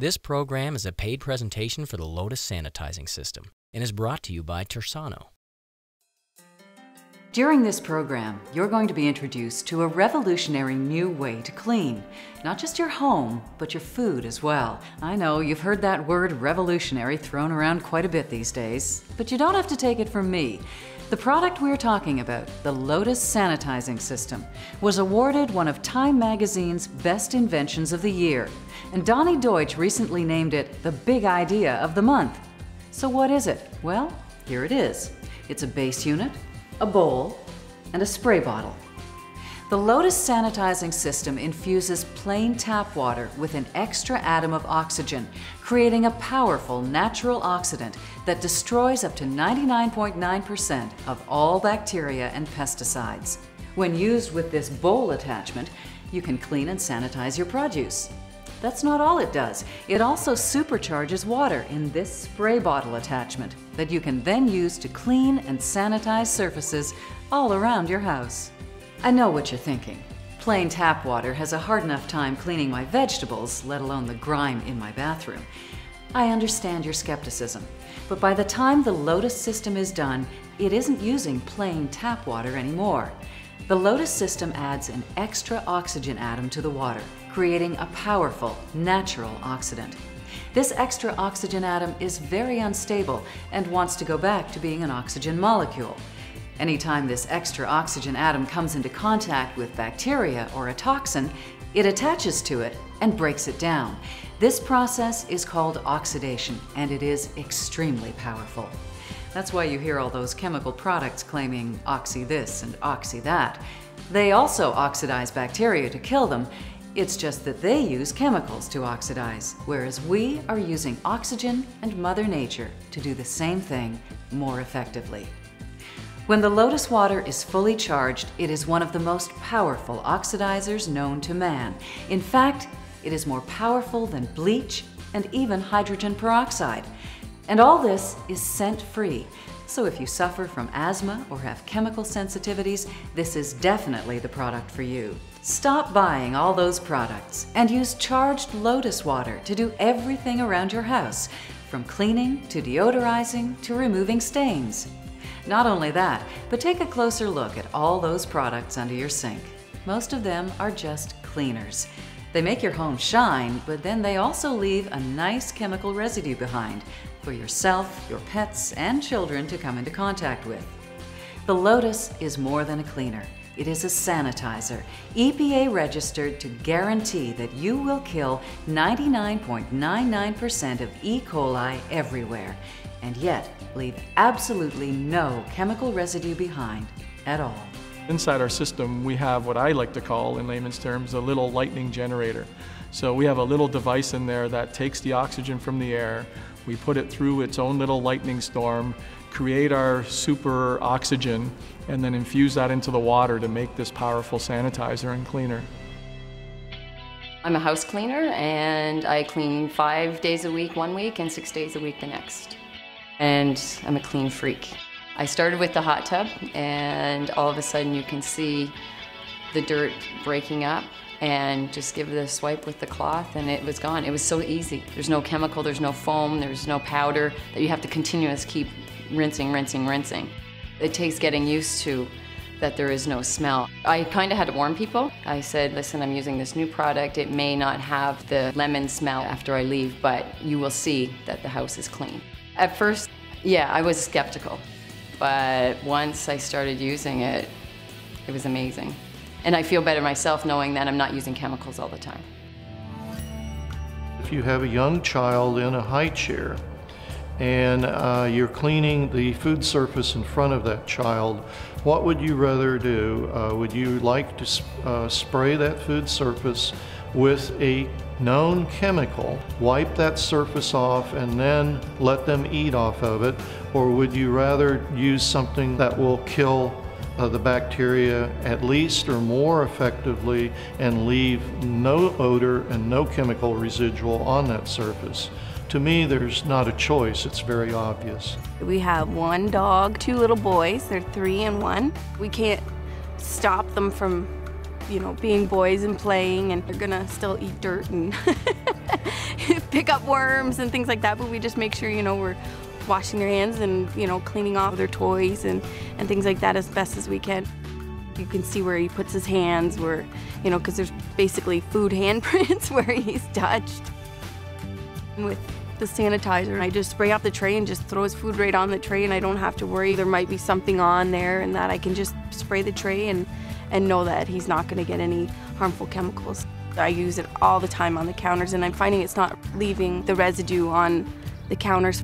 This program is a paid presentation for the Lotus Sanitizing System and is brought to you by Tersano. During this program, you're going to be introduced to a revolutionary new way to clean. Not just your home, but your food as well. I know you've heard that word revolutionary thrown around quite a bit these days, but you don't have to take it from me. The product we're talking about, the Lotus Sanitizing System, was awarded one of Time Magazine's Best Inventions of the Year, and Donnie Deutsch recently named it the Big Idea of the Month. So what is it? Well, here it is. It's a base unit, a bowl, and a spray bottle. The Lotus Sanitizing System infuses plain tap water with an extra atom of oxygen, creating a powerful natural oxidant that destroys up to 99.9% of all bacteria and pesticides. When used with this bowl attachment, you can clean and sanitize your produce. That's not all it does. It also supercharges water in this spray bottle attachment that you can then use to clean and sanitize surfaces all around your house. I know what you're thinking. Plain tap water has a hard enough time cleaning my vegetables, let alone the grime in my bathroom. I understand your skepticism, but by the time the Lotus system is done, it isn't using plain tap water anymore. The Lotus system adds an extra oxygen atom to the water, creating a powerful, natural oxidant. This extra oxygen atom is very unstable and wants to go back to being an oxygen molecule. Anytime this extra oxygen atom comes into contact with bacteria or a toxin, it attaches to it and breaks it down. This process is called oxidation, and it is extremely powerful. That's why you hear all those chemical products claiming oxy this and oxy that. They also oxidize bacteria to kill them. It's just that they use chemicals to oxidize, whereas we are using oxygen and Mother Nature to do the same thing more effectively. When the Lotus water is fully charged, it is one of the most powerful oxidizers known to man. In fact, it is more powerful than bleach and even hydrogen peroxide. And all this is scent-free. So if you suffer from asthma or have chemical sensitivities, this is definitely the product for you. Stop buying all those products and use charged Lotus water to do everything around your house, from cleaning to deodorizing to removing stains. Not only that, but take a closer look at all those products under your sink. Most of them are just cleaners. They make your home shine, but then they also leave a nice chemical residue behind for yourself, your pets, and children to come into contact with. The Lotus is more than a cleaner. It is a sanitizer, EPA registered to guarantee that you will kill 99.99% of E. coli everywhere, and yet leave absolutely no chemical residue behind at all. Inside our system, we have what I like to call, in layman's terms, a little lightning generator. So we have a little device in there that takes the oxygen from the air, we put it through its own little lightning storm, create our super oxygen, and then infuse that into the water to make this powerful sanitizer and cleaner. I'm a house cleaner, and I clean 5 days a week one week and 6 days a week the next. And I'm a clean freak. I started with the hot tub, and all of a sudden you can see the dirt breaking up, and just give it a swipe with the cloth and it was gone. It was so easy. There's no chemical, there's no foam, there's no powder that you have to continuously keep rinsing, rinsing, rinsing. It takes getting used to that there is no smell. I kind of had to warn people. I said, listen, I'm using this new product. It may not have the lemon smell after I leave, but you will see that the house is clean. At first, yeah, I was skeptical, but once I started using it, it was amazing. And I feel better myself knowing that I'm not using chemicals all the time. If you have a young child in a high chair and you're cleaning the food surface in front of that child, what would you rather do? Would you like to spray that food surface with a known chemical, wipe that surface off, and then let them eat off of it? Or would you rather use something that will kill the bacteria at least or more effectively and leave no odor and no chemical residual on that surface? To me, there's not a choice. It's very obvious. We have one dog, two little boys. They're 3 and 1. We can't stop them from, being boys and playing, and they're gonna still eat dirt and pick up worms and things like that, but we just make sure, you know, we're washing their hands and, you know, cleaning off their toys and things like that as best as we can. You can see where he puts his hands, where, you know, because there's basically food handprints where he's touched. And with the sanitizer, I just spray off the tray and just throw his food right on the tray, and I don't have to worry there might be something on there, and that I can just spray the tray and know that he's not going to get any harmful chemicals. I use it all the time on the counters, and I'm finding it's not leaving the residue on the counters.